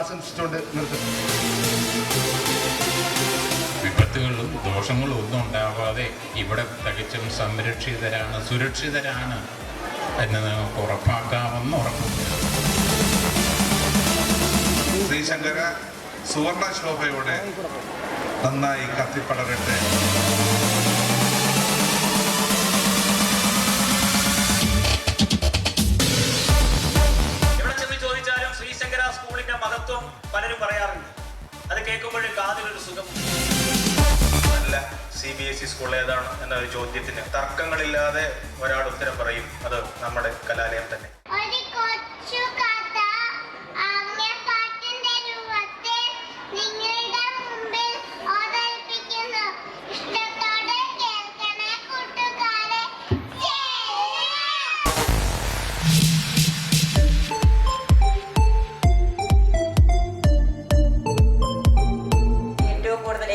ആശംസിച്ചുകൊണ്ട് നിർത്തുന്നു. വിപത്തുകളും ദോഷങ്ങളും ഒന്നും ഉണ്ടാവാതെ ഇവിടെ തികച്ചും സംരക്ഷിതരാണ്, സുരക്ഷിതരാണ് എന്ന് നമുക്ക് ഉറപ്പാക്കാമെന്ന് ഉറപ്പുണ്ട്. ശ്രീശങ്കര സുവർണ ശോഭയോടെ നന്നായി കത്തിപ്പടരട്ടെ. എവിടെ ചെന്ന് ചോദിച്ചാലും ശ്രീശങ്കര സ്കൂളിന്റെ മഹത്വം പലരും പറയാറുണ്ട്. അത് കേൾക്കുമ്പോഴും കാതിലൊരു സുഖം. നല്ല CBSE സ്കൂൾ ഏതാണ് എന്നൊരു ചോദ്യത്തിന് തർക്കങ്ങളില്ലാതെ ഒരാൾ ഉത്തരം പറയും, അത് നമ്മുടെ കലാലയം തന്നെ.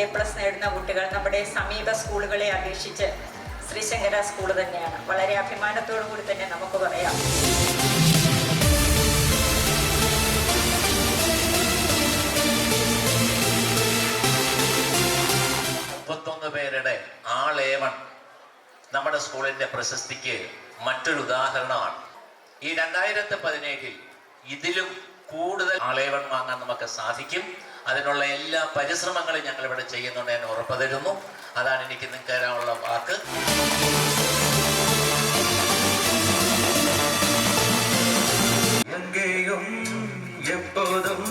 A+ നേടുന്ന കുട്ടികൾ നമ്മുടെ സമീപ സ്കൂളുകളെ അപേക്ഷിച്ച് ശ്രീശങ്കര സ്കൂൾ തന്നെയാണ്. വളരെ അഭിമാനത്തോടു കൂടി തന്നെ നമുക്ക് പറയാം. 31 പേരുടെ A1 നമ്മുടെ സ്കൂളിന്റെ പ്രശസ്തിക്ക് മറ്റൊരു ഉദാഹരണമാണ്. ഈ 2017 ഇതിലും കൂടുതൽ A1 വാങ്ങാൻ നമുക്ക് സാധിക്കും. അതിനുള്ള എല്ലാ പരിശ്രമങ്ങളും ഞങ്ങൾ ഇവിടെ ചെയ്യുന്നുണ്ട് എന്ന് ഉറപ്പു തരുന്നു. അതാണ് എനിക്ക് നിങ്ങൾക്ക് തരാനുള്ള വാക്ക്. എങ്കേയും എപ്പോഴും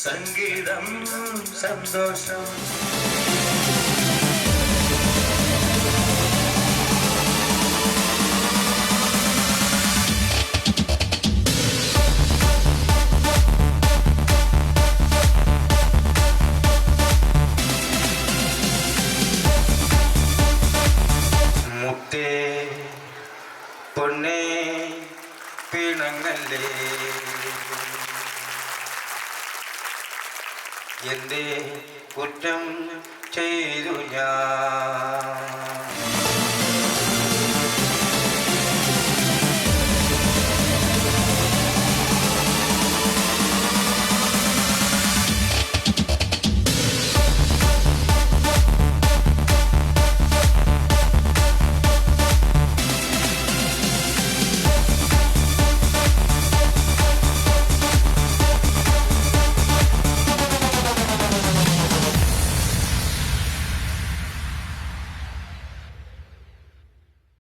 സംഗീതം സന്തോഷം. പൊന്നേ പിണങ്ങല്ലേ എന്റെ കുറ്റം ചെയ്തു ഞാൻ.